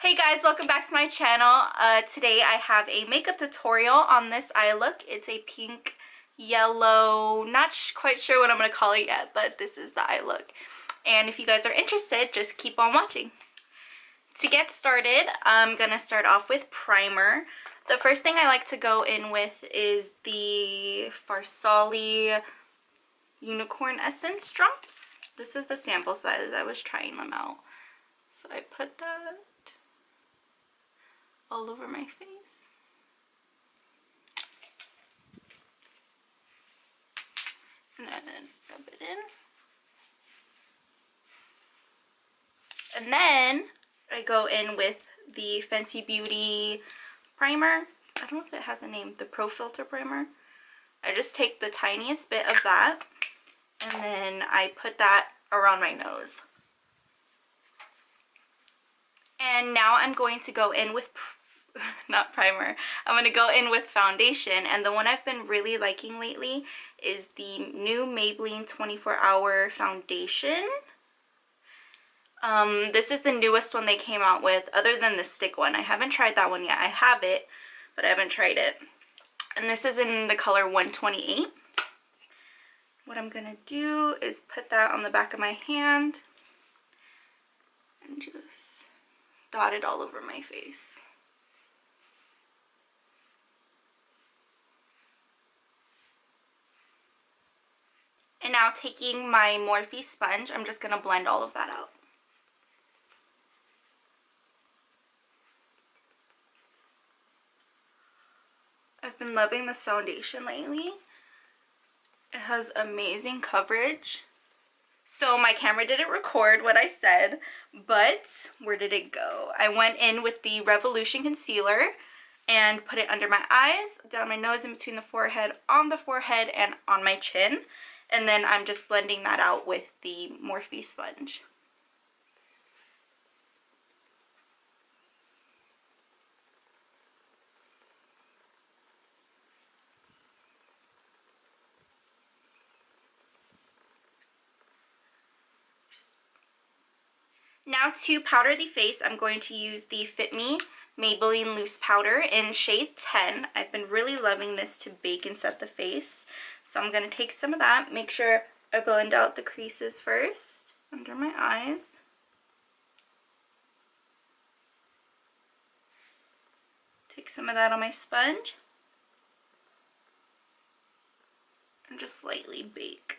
Hey guys, welcome back to my channel. Today I have a makeup tutorial on this eye look. It's a pink, yellow, not quite sure what I'm going to call it yet, but this is the eye look. And if you guys are interested, just keep on watching. To get started, I'm going to start off with primer. The first thing I like to go in with is the Farsali Unicorn Essence drops. This is the sample size. I was trying them out. So I put that all over my face. And then rub it in. And then I go in with the Fenty Beauty primer. I don't know if it has a name, the Pro Filter primer. I just take the tiniest bit of that and then I put that around my nose. And now I'm going to go in with not primer. I'm going to go in with foundation, and the one I've been really liking lately is the new Maybelline 24-Hour Foundation. This is the newest one they came out with, other than the stick one. I haven't tried that one yet. I have it, but I haven't tried it. And this is in the color 128. What I'm going to do is put that on the back of my hand and just dot it all over my face. And now taking my Morphe sponge, I'm just going to blend all of that out. I've been loving this foundation lately. It has amazing coverage. So my camera didn't record what I said, but where did it go? I went in with the Revolution concealer and put it under my eyes, down my nose, in between the forehead, on the forehead, and on my chin. And then I'm just blending that out with the Morphe sponge. Now to powder the face, I'm going to use the Fit Me Maybelline Loose Powder in shade 10. I've been really loving this to bake and set the face. So I'm going to take some of that, make sure I blend out the creases first under my eyes. Take some of that on my sponge and just lightly bake.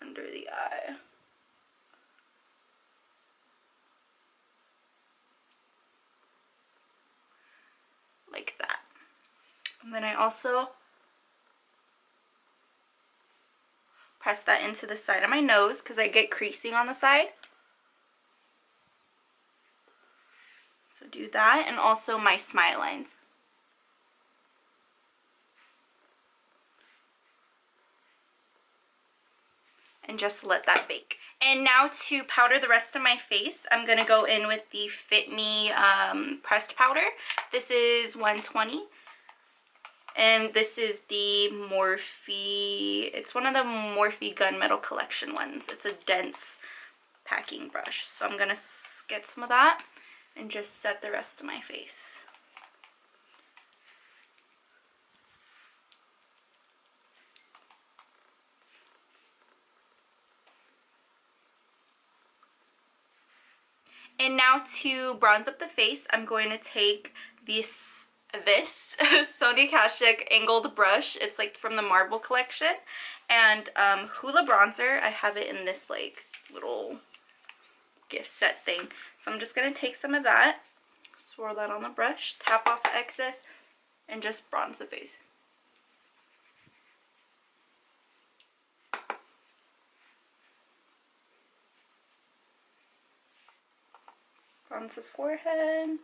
Under the eye. Like that. And then I also press that into the side of my nose because I get creasing on the side. So do that, and also my smile lines. And just let that bake. And now to powder the rest of my face, I'm going to go in with the Fit Me pressed powder. This is 120. And this is the Morphe, it's one of the Morphe Gunmetal Collection ones. It's a dense packing brush. So I'm going to get some of that and just set the rest of my face. And now to bronze up the face, I'm going to take this Sonia Kashuk angled brush. It's like from the Marble collection. And Hoola bronzer. I have it in this like little gift set thing. So I'm just going to take some of that, swirl that on the brush, tap off the excess, and just bronze the face. Bronze the forehead.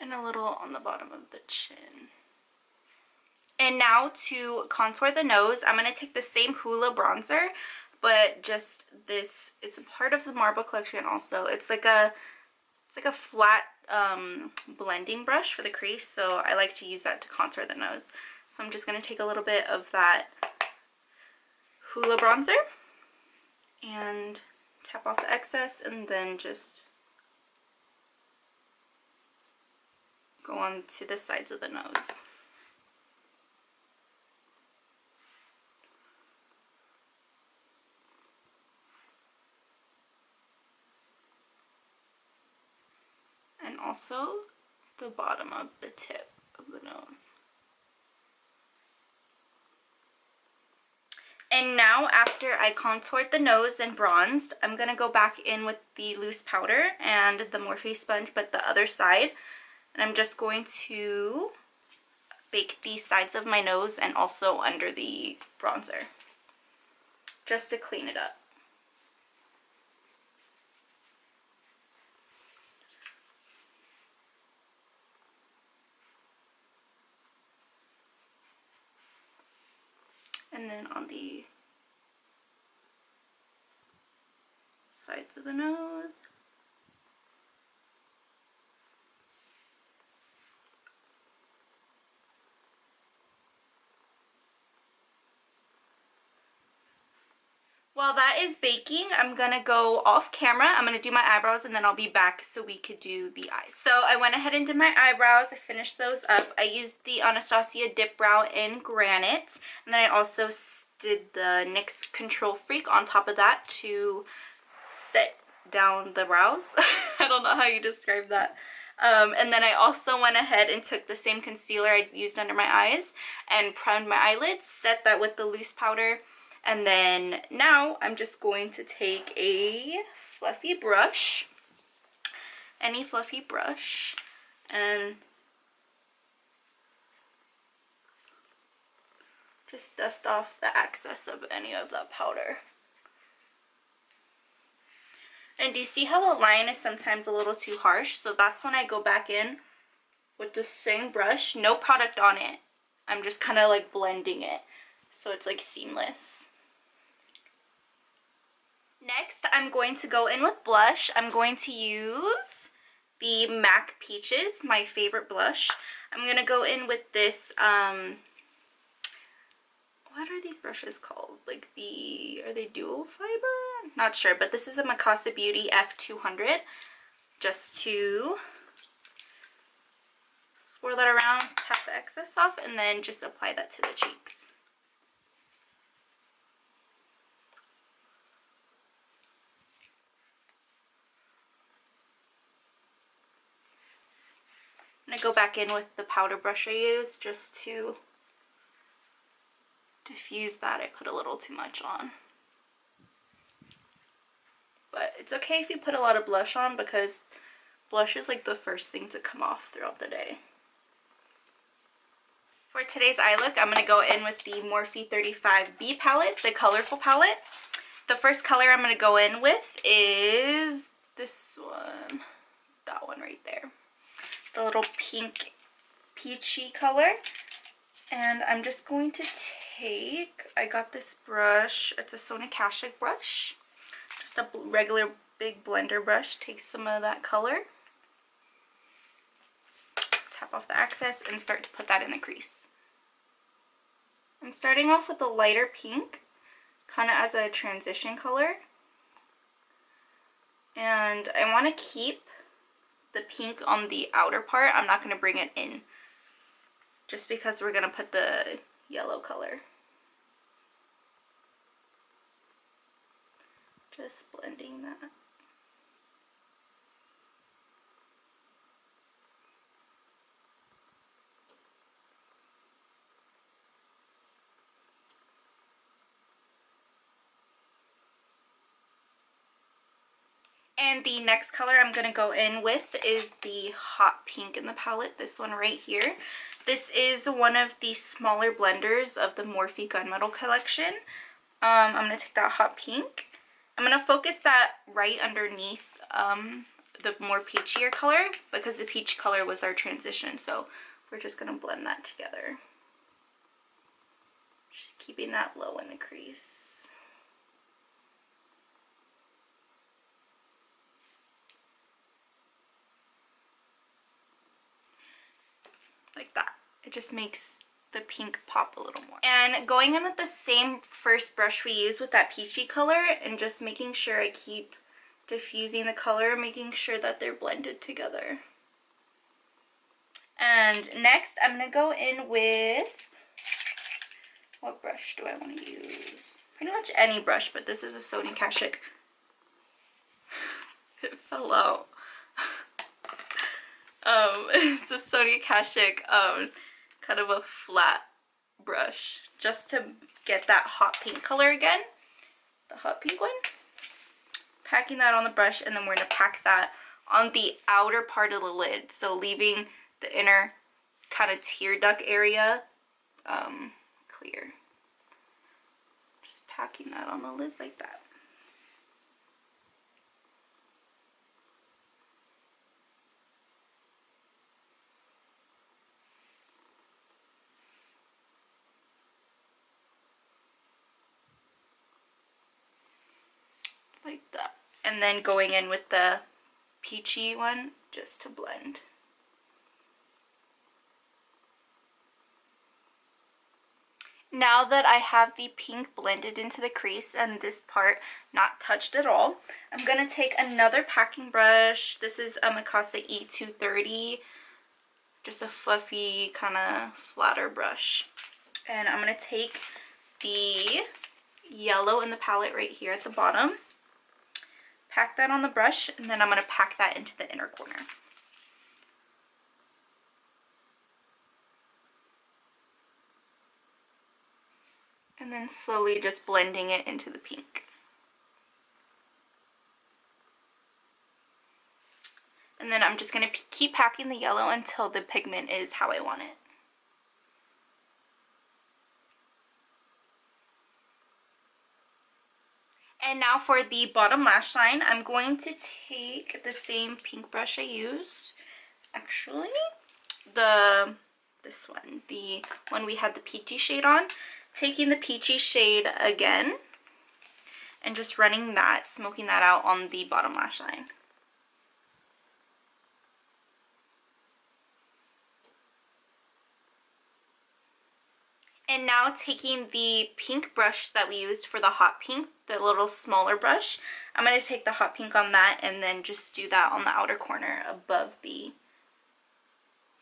And a little on the bottom of the chin. And now to contour the nose, I'm going to take the same Hoola bronzer, but just this, it's a part of the marble collection also. It's like a flat blending brush for the crease, so I like to use that to contour the nose. So I'm just going to take a little bit of that Hoola bronzer and tap off the excess, and then just go on to the sides of the nose. And also the bottom of the tip of the nose. And now, after I contoured the nose and bronzed, I'm going to go back in with the loose powder and the Morphe sponge, but the other side. And I'm just going to bake the sides of my nose and also under the bronzer, just to clean it up. And then on the sides of the nose. While that is baking, I'm gonna go off camera. I'm gonna do my eyebrows and then I'll be back so we could do the eyes. So I went ahead and did my eyebrows. I finished those up. I used the Anastasia Dip Brow in Granite, and then I also did the NYX Control Freak on top of that to set down the brows. I don't know how you describe that. And then I also went ahead and took the same concealer I used under my eyes and primed my eyelids, set that with the loose powder. And then now I'm just going to take a fluffy brush, any fluffy brush, and just dust off the excess of any of that powder. And do you see how the line is sometimes a little too harsh? So that's when I go back in with the same brush, no product on it. I'm just kind of like blending it so it's like seamless. Next, I'm going to go in with blush. I'm going to use the MAC Peaches, my favorite blush. I'm going to go in with this, what are these brushes called? Like are they dual fiber? Not sure, but this is a Mikasa Beauty F200. Just to swirl that around, tap the excess off, and then just apply that to the cheeks. I'm going to go back in with the powder brush I used just to diffuse that. I put a little too much on. But it's okay if you put a lot of blush on, because blush is like the first thing to come off throughout the day. For today's eye look, I'm going to go in with the Morphe 35B palette, the colorful palette. The first color I'm going to go in with is this one, that one right there. The little pink peachy color. And I'm just going to take, I got this brush, it's a Sona Kashuk brush, just a regular big blender brush. Take some of that color, tap off the excess, and start to put that in the crease. I'm starting off with a lighter pink, kind of as a transition color. And I want to keep the pink on the outer part. I'm not going to bring it in, just because we're going to put the yellow color. Just blending that. And the next color I'm going to go in with is the hot pink in the palette, this one right here. This is one of the smaller blenders of the Morphe Gunmetal collection. I'm going to take that hot pink. I'm going to focus that right underneath the more peachier color, because the peach color was our transition, so we're just going to blend that together. Just keeping that low in the crease. like that. It just makes the pink pop a little more. And going in with the same first brush we used with that peachy color and just making sure I keep diffusing the color, making sure that they're blended together. And next I'm going to go in with, what brush do I want to use? Pretty much any brush, but this is a Sony Kashik. It fell out. It's a Sony Kashik, kind of a flat brush, just to get that hot pink color again, the hot pink one. Packing that on the brush, and then we're going to pack that on the outer part of the lid, so leaving the inner kind of tear duct area clear. Just packing that on the lid like that. Like that. And then going in with the peachy one just to blend. Now that I have the pink blended into the crease and this part not touched at all, I'm going to take another packing brush. This is a Mikasa E230, just a fluffy kind of flatter brush. And I'm going to take the yellow in the palette right here at the bottom, pack that on the brush, and then I'm going to pack that into the inner corner. And then slowly just blending it into the pink. And then I'm just going to keep packing the yellow until the pigment is how I want it. And now for the bottom lash line, I'm going to take the same pink brush I used, actually, this one, the one we had the peachy shade on, taking the peachy shade again, and just running that, smoking that out on the bottom lash line. And now taking the pink brush that we used for the hot pink, the little smaller brush, I'm going to take the hot pink on that and then just do that on the outer corner above the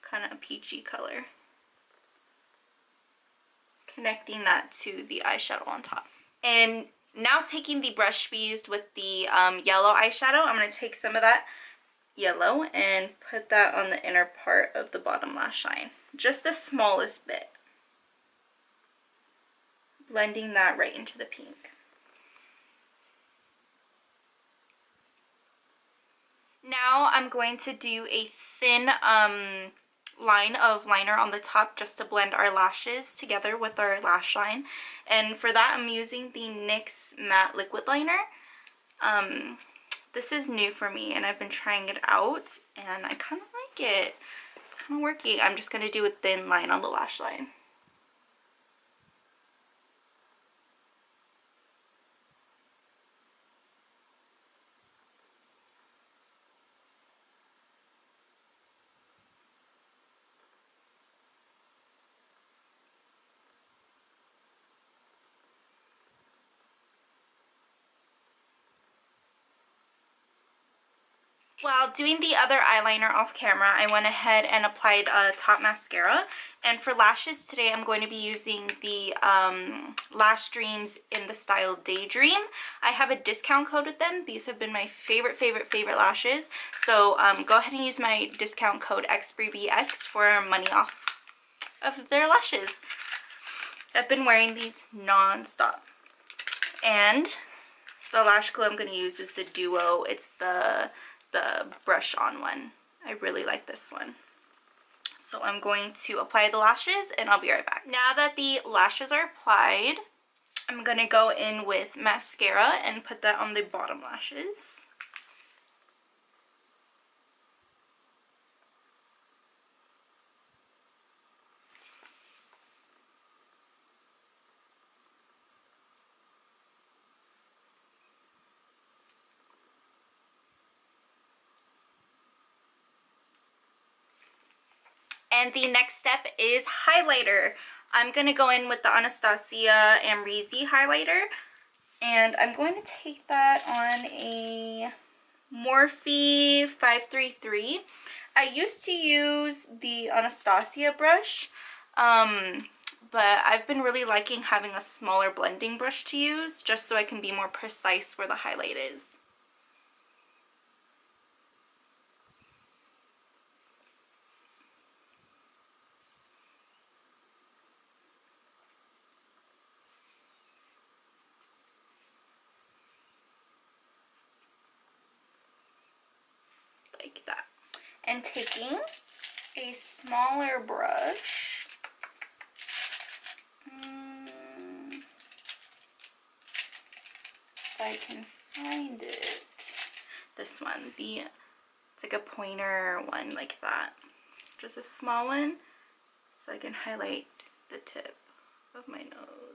kind of peachy color. Connecting that to the eyeshadow on top. And now taking the brush we used with the yellow eyeshadow, I'm going to take some of that yellow and put that on the inner part of the bottom lash line. Just the smallest bit. Blending that right into the pink. Now I'm going to do a thin line of liner on the top just to blend our lashes together with our lash line. And for that I'm using the NYX Matte Liquid Liner. This is new for me and I've been trying it out and I kind of like it. It's kind of working. I'm just going to do a thin line on the lash line. While doing the other eyeliner off camera, I went ahead and applied a top mascara. And for lashes today, I'm going to be using the Lash Dreams in the style Daydream. I have a discount code with them. These have been my favorite lashes. So go ahead and use my discount code XBreeBX for money off of their lashes. I've been wearing these non-stop. And the lash glue I'm going to use is the Duo. It's the brush on one. I really like this one. So I'm going to apply the lashes and I'll be right back. Now that the lashes are applied, I'm going to go in with mascara and put that on the bottom lashes. And the next step is highlighter. I'm going to go in with the Anastasia Amrezy highlighter. And I'm going to take that on a Morphe 533. I used to use the Anastasia brush, but I've been really liking having a smaller blending brush to use just so I can be more precise where the highlight is. Like that. And taking a smaller brush, if I can find it, this one, it's like a pointer one like that, just a small one, so I can highlight the tip of my nose.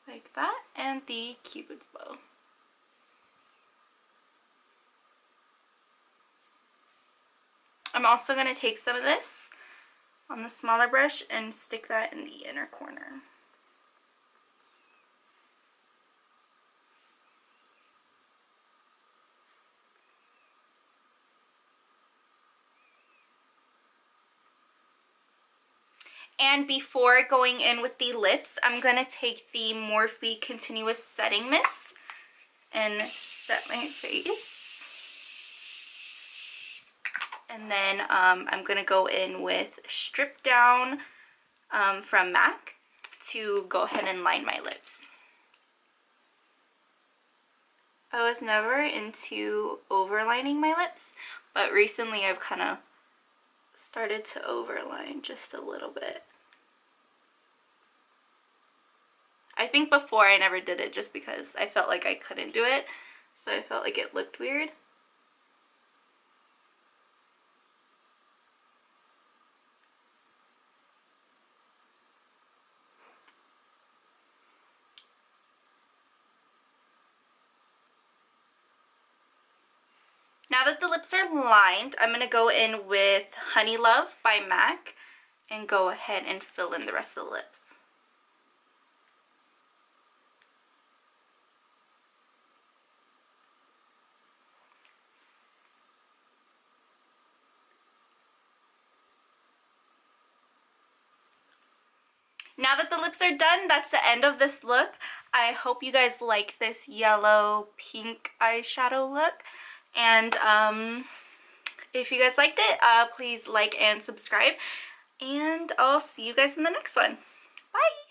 Like that, and the Cupid's bow. I'm also going to take some of this on the smaller brush and stick that in the inner corner. And before going in with the lips, I'm going to take the Morphe Continuous Setting Mist and set my face. And then I'm going to go in with Strip Down from MAC to go ahead and line my lips. I was never into overlining my lips, but recently I've kind of started to overline just a little bit. I think before I never did it just because I felt like I couldn't do it, so I felt like it looked weird. Now that the lips are lined, I'm going to go in with Honey Love by MAC and go ahead and fill in the rest of the lips. Now that the lips are done, that's the end of this look. I hope you guys like this yellow pink eyeshadow look. And if you guys liked it, please like and subscribe. And I'll see you guys in the next one. Bye!